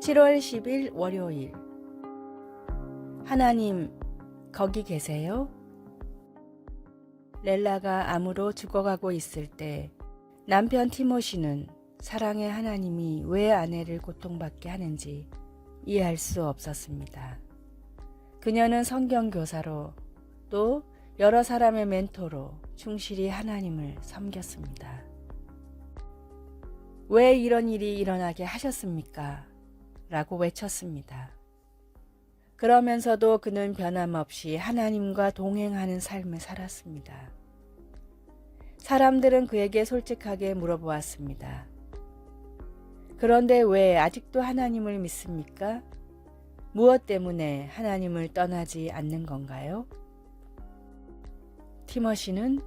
7월 10일 월요일. 하나님, 거기 계세요? 렐라가 암으로 죽어가고 있을 때 남편 티모시는 사랑의 하나님이 왜 아내를 고통받게 하는지 이해할 수 없었습니다. 그녀는 성경교사로 또 여러 사람의 멘토로 충실히 하나님을 섬겼습니다. 왜 이런 일이 일어나게 하셨습니까? 라고 외쳤습니다. 그러면서도 그는 변함없이 하나님과 동행하는 삶을 살았습니다. 사람들은 그에게 솔직하게 물어보았습니다. 그런데 왜 아직도 하나님을 믿습니까? 무엇 때문에 하나님을 떠나지 않는 건가요? 티모시는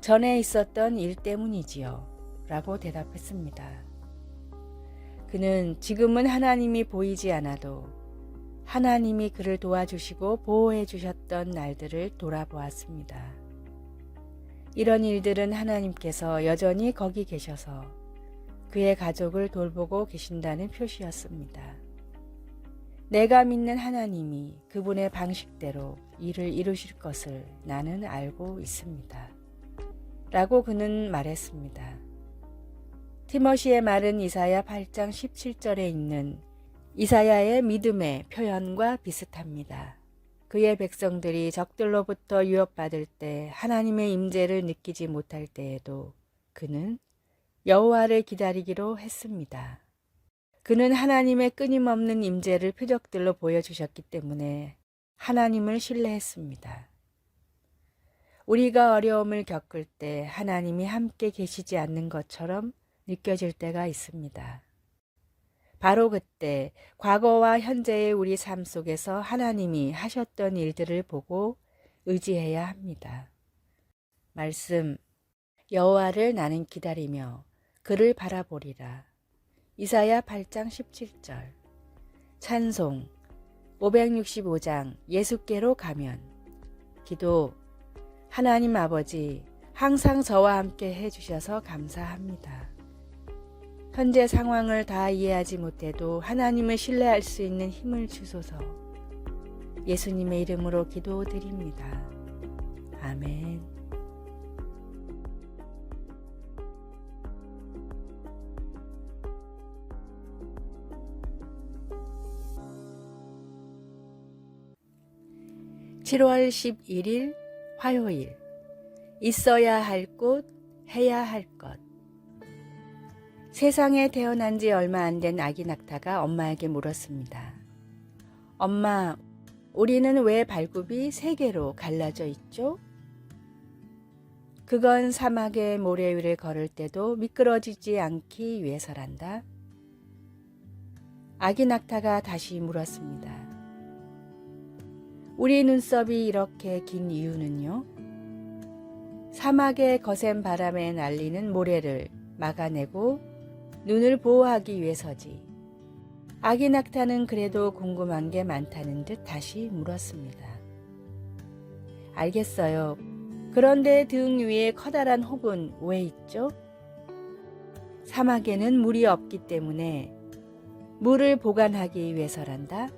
전에 있었던 일 때문이지요. 라고 대답했습니다. 그는 지금은 하나님이 보이지 않아도 하나님이 그를 도와주시고 보호해 주셨던 날들을 돌아보았습니다. 이런 일들은 하나님께서 여전히 거기 계셔서 그의 가족을 돌보고 계신다는 표시였습니다. 내가 믿는 하나님이 그분의 방식대로 일을 이루실 것을 나는 알고 있습니다. 라고 그는 말했습니다. 티모시의 말은 이사야 8장 17절에 있는 이사야의 믿음의 표현과 비슷합니다. 그의 백성들이 적들로부터 유업받을 때 하나님의 임재를 느끼지 못할 때에도 그는 여호와를 기다리기로 했습니다. 그는 하나님의 끊임없는 임재를 표적들로 보여주셨기 때문에 하나님을 신뢰했습니다. 우리가 어려움을 겪을 때 하나님이 함께 계시지 않는 것처럼 느껴질 때가 있습니다. 바로 그때 과거와 현재의 우리 삶 속에서 하나님이 하셨던 일들을 보고 의지해야 합니다. 말씀, 여호와를 나는 기다리며 그를 바라보리라. 이사야 8장 17절. 찬송, 565장 예수께로 가면. 기도, 하나님 아버지, 항상 저와 함께 해주셔서 감사합니다. 현재 상황을 다 이해하지 못해도 하나님을 신뢰할 수 있는 힘을 주소서. 예수님의 이름으로 기도드립니다. 아멘. (7월 11일) 화요일. 있어야 할 곳, 해야 할 것. 세상에 태어난 지 얼마 안 된 아기 낙타가 엄마에게 물었습니다. 엄마, 우리는 왜 발굽이 3개로 갈라져 있죠? 그건 사막의 모래 위를 걸을 때도 미끄러지지 않기 위해서란다. 아기 낙타가 다시 물었습니다. 우리 눈썹이 이렇게 긴 이유는요? 사막의 거센 바람에 날리는 모래를 막아내고 눈을 보호하기 위해서지. 아기 낙타는 그래도 궁금한 게 많다는 듯 다시 물었습니다. 알겠어요. 그런데 등 위에 커다란 혹은 왜 있죠? 사막에는 물이 없기 때문에 물을 보관하기 위해서란다.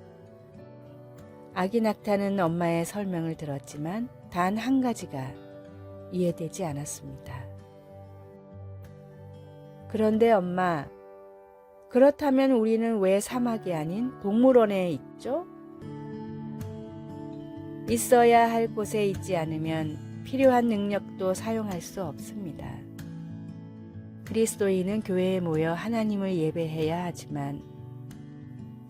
아기 낙타는 엄마의 설명을 들었지만 단 한 가지가 이해되지 않았습니다. 그런데 엄마, 그렇다면 우리는 왜 사막이 아닌 동물원에 있죠? 있어야 할 곳에 있지 않으면 필요한 능력도 사용할 수 없습니다. 그리스도인은 교회에 모여 하나님을 예배해야 하지만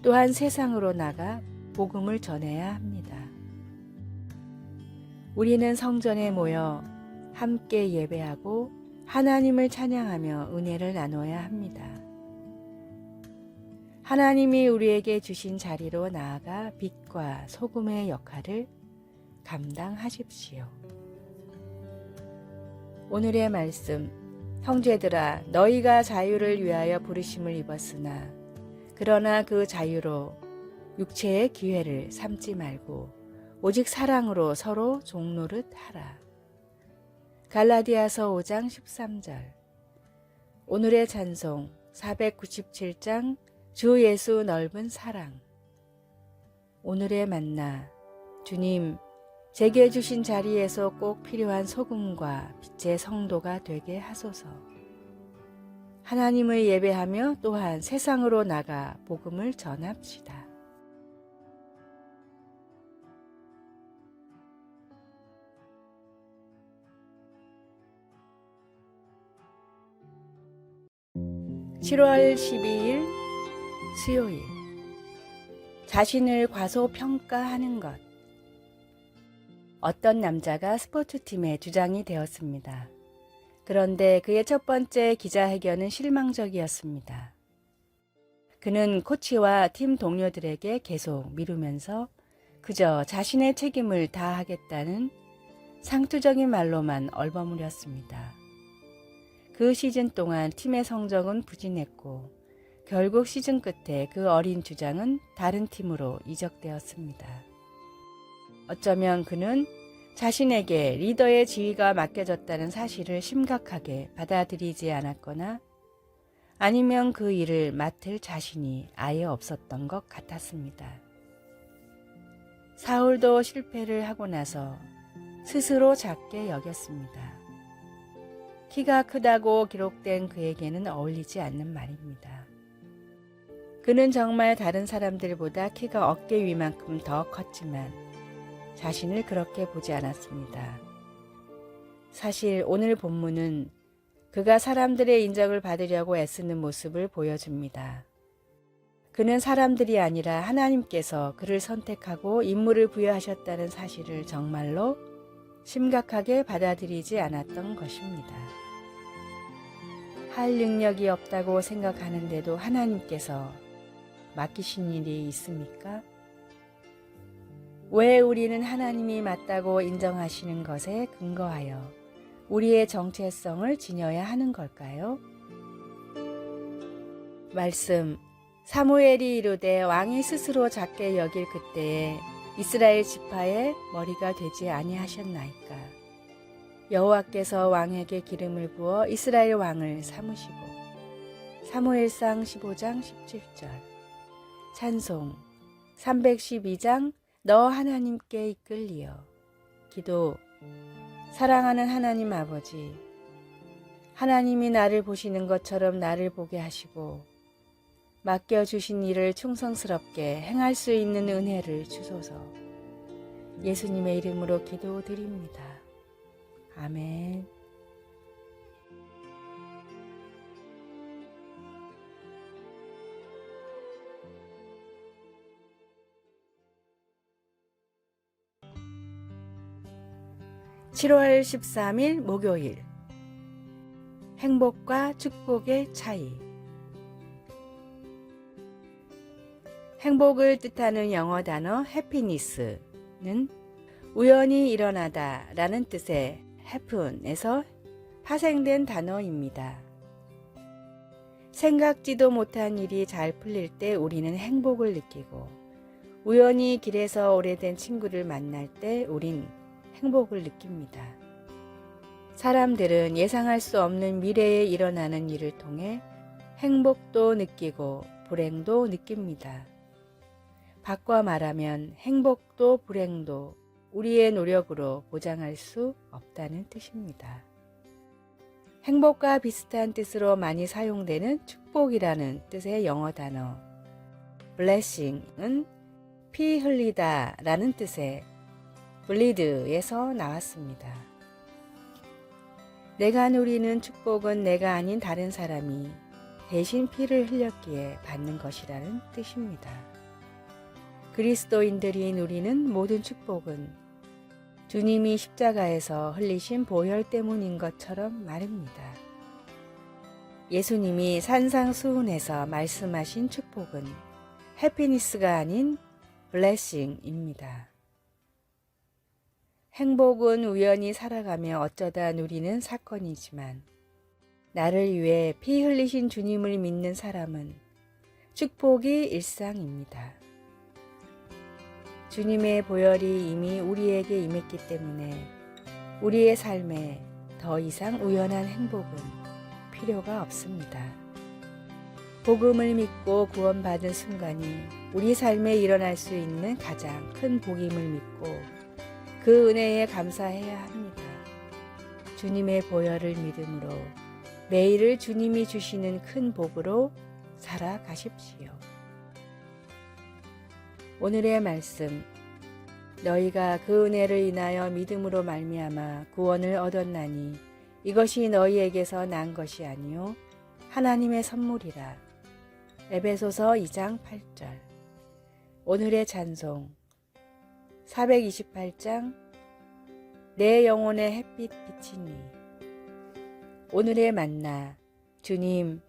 또한 세상으로 나가 복음을 전해야 합니다. 우리는 성전에 모여 함께 예배하고 하나님을 찬양하며 은혜를 나눠야 합니다. 하나님이 우리에게 주신 자리로 나아가 빛과 소금의 역할을 감당하십시오. 오늘의 말씀, 형제들아, 너희가 자유를 위하여 부르심을 입었으나 그러나 그 자유로 육체의 기회를 삼지 말고 오직 사랑으로 서로 종노릇 하라. 갈라디아서 5장 13절. 오늘의 찬송 497장 주 예수 넓은 사랑. 오늘의 만나. 주님, 제게 주신 자리에서 꼭 필요한 소금과 빛의 성도가 되게 하소서. 하나님을 예배하며 또한 세상으로 나가 복음을 전합시다. (7월 12일) 수요일. 자신을 과소평가하는 것. 어떤 남자가 스포츠팀의 주장이 되었습니다. 그런데 그의 첫 번째 기자회견은 실망적이었습니다. 그는 코치와 팀 동료들에게 계속 미루면서 그저 자신의 책임을 다하겠다는 상투적인 말로만 얼버무렸습니다. 그 시즌 동안 팀의 성적은 부진했고 결국 시즌 끝에 그 어린 주장은 다른 팀으로 이적되었습니다. 어쩌면 그는 자신에게 리더의 지위가 맡겨졌다는 사실을 심각하게 받아들이지 않았거나 아니면 그 일을 맡을 자신이 아예 없었던 것 같았습니다. 사울도 실패를 하고 나서 스스로 작게 여겼습니다. 키가 크다고 기록된 그에게는 어울리지 않는 말입니다. 그는 정말 다른 사람들보다 키가 어깨 위만큼 더 컸지만 자신을 그렇게 보지 않았습니다. 사실 오늘 본문은 그가 사람들의 인정을 받으려고 애쓰는 모습을 보여줍니다. 그는 사람들이 아니라 하나님께서 그를 선택하고 임무를 부여하셨다는 사실을 정말로 심각하게 받아들이지 않았던 것입니다. 할 능력이 없다고 생각하는데도 하나님께서 맡기신 일이 있습니까? 왜 우리는 하나님이 맞다고 인정하시는 것에 근거하여 우리의 정체성을 지녀야 하는 걸까요? 말씀. 사무엘이 이르되 왕이 스스로 작게 여길 그때에 이스라엘 지파의 머리가 되지 아니하셨나이까. 여호와께서 왕에게 기름을 부어 이스라엘 왕을 삼으시고. 사무엘상 15장 17절. 찬송. 312장 너 하나님께 이끌리어. 기도. 사랑하는 하나님 아버지, 하나님이 나를 보시는 것처럼 나를 보게 하시고 맡겨주신 일을 충성스럽게 행할 수 있는 은혜를 주소서. 예수님의 이름으로 기도드립니다. 아멘. (7월 13일) 목요일. 행복과 축복의 차이. 행복을 뜻하는 영어 단어 해피니스는 우연히 일어나다 라는 뜻의 happen에서 파생된 단어입니다. 생각지도 못한 일이 잘 풀릴 때 우리는 행복을 느끼고, 우연히 길에서 오래된 친구를 만날 때 우린 행복을 느낍니다. 사람들은 예상할 수 없는 미래에 일어나는 일을 통해 행복도 느끼고 불행도 느낍니다. 바꿔 말하면 행복도 불행도 우리의 노력으로 보장할 수 없다는 뜻입니다. 행복과 비슷한 뜻으로 많이 사용되는 축복이라는 뜻의 영어 단어 blessing은 피 흘리다 라는 뜻의 bleed에서 나왔습니다. 내가 누리는 축복은 내가 아닌 다른 사람이 대신 피를 흘렸기에 받는 것이라는 뜻입니다. 그리스도인들이 누리는 모든 축복은 주님이 십자가에서 흘리신 보혈 때문인 것처럼 말입니다. 예수님이 산상수훈에서 말씀하신 축복은 해피니스가 아닌 블레싱입니다. 행복은 우연히 살아가며 어쩌다 누리는 사건이지만 나를 위해 피 흘리신 주님을 믿는 사람은 축복이 일상입니다. 주님의 보혈이 이미 우리에게 임했기 때문에 우리의 삶에 더 이상 우연한 행복은 필요가 없습니다. 복음을 믿고 구원받은 순간이 우리 삶에 일어날 수 있는 가장 큰 복임을 믿고 그 은혜에 감사해야 합니다. 주님의 보혈을 믿음으로 매일을 주님이 주시는 큰 복으로 살아가십시오. 오늘의 말씀, 너희가 그 은혜를 인하여 믿음으로 말미암아 구원을 얻었나니 이것이 너희에게서 난 것이 아니요 하나님의 선물이라. 에베소서 2장 8절. 오늘의 찬송 428장 내 영혼의 햇빛 비치니. 오늘의 만나, 주님,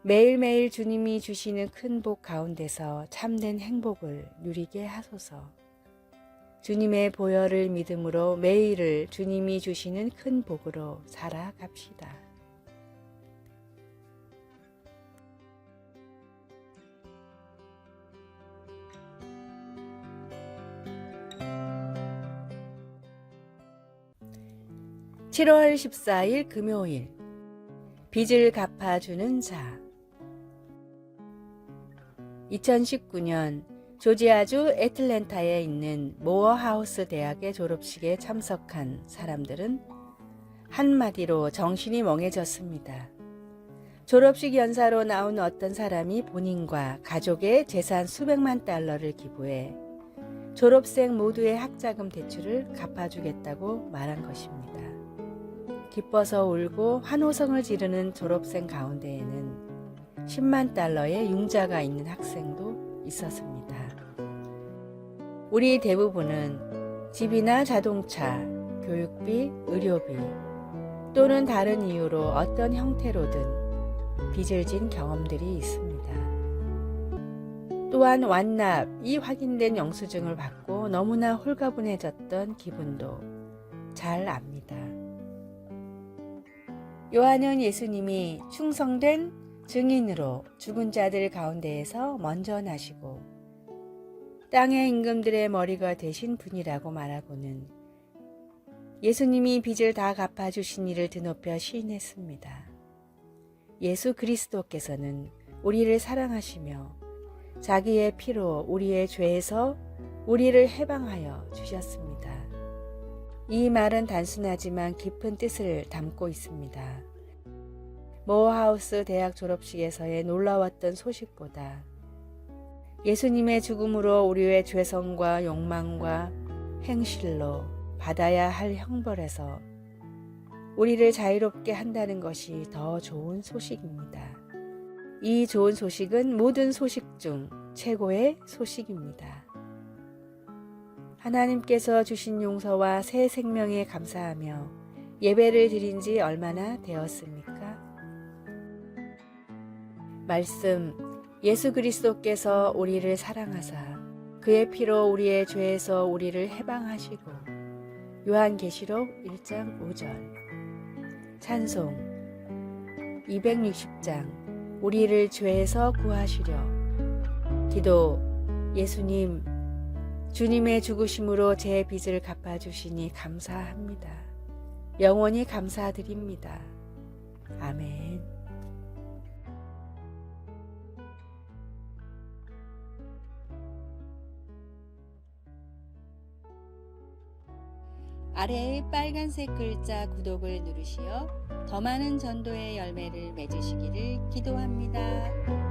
매일매일 주님이 주시는 큰 복 가운데서 참된 행복을 누리게 하소서. 주님의 보혈을 믿음으로 매일을 주님이 주시는 큰 복으로 살아갑시다. (7월 14일) 금요일, 빚을 갚아주는 자. 2019년 조지아주 애틀랜타에 있는 모어하우스 대학의 졸업식에 참석한 사람들은 한마디로 정신이 멍해졌습니다. 졸업식 연사로 나온 어떤 사람이 본인과 가족의 재산 수백만 달러를 기부해 졸업생 모두의 학자금 대출을 갚아주겠다고 말한 것입니다. 기뻐서 울고 환호성을 지르는 졸업생 가운데에는 10만 달러의 융자가 있는 학생도 있었습니다. 우리 대부분은 집이나 자동차, 교육비, 의료비 또는 다른 이유로 어떤 형태로든 빚을 진 경험들이 있습니다. 또한 완납이 확인된 영수증을 받고 너무나 홀가분해졌던 기분도 잘 압니다. 요한은 예수님이 충성된 증인으로 죽은 자들 가운데에서 먼저 나시고 땅의 임금들의 머리가 되신 분이라고 말하고는 예수님이 빚을 다 갚아주신 이를 드높여 시인했습니다. 예수 그리스도께서는 우리를 사랑하시며 자기의 피로 우리의 죄에서 우리를 해방하여 주셨습니다. 이 말은 단순하지만 깊은 뜻을 담고 있습니다. 모어하우스 대학 졸업식에서의 놀라웠던 소식보다 예수님의 죽음으로 우리의 죄성과 욕망과 행실로 받아야 할 형벌에서 우리를 자유롭게 한다는 것이 더 좋은 소식입니다. 이 좋은 소식은 모든 소식 중 최고의 소식입니다. 하나님께서 주신 용서와 새 생명에 감사하며 예배를 드린 지 얼마나 되었습니까? 말씀, 예수 그리스도께서 우리를 사랑하사 그의 피로 우리의 죄에서 우리를 해방하시고. 요한계시록 1장 5절. 찬송 260장 우리를 죄에서 구하시려. 기도, 예수님, 주님의 죽으심으로 제 빚을 갚아주시니 감사합니다. 영원히 감사드립니다. 아멘. 아래의 빨간색 글자 구독을 누르시어 더 많은 전도의 열매를 맺으시기를 기도합니다.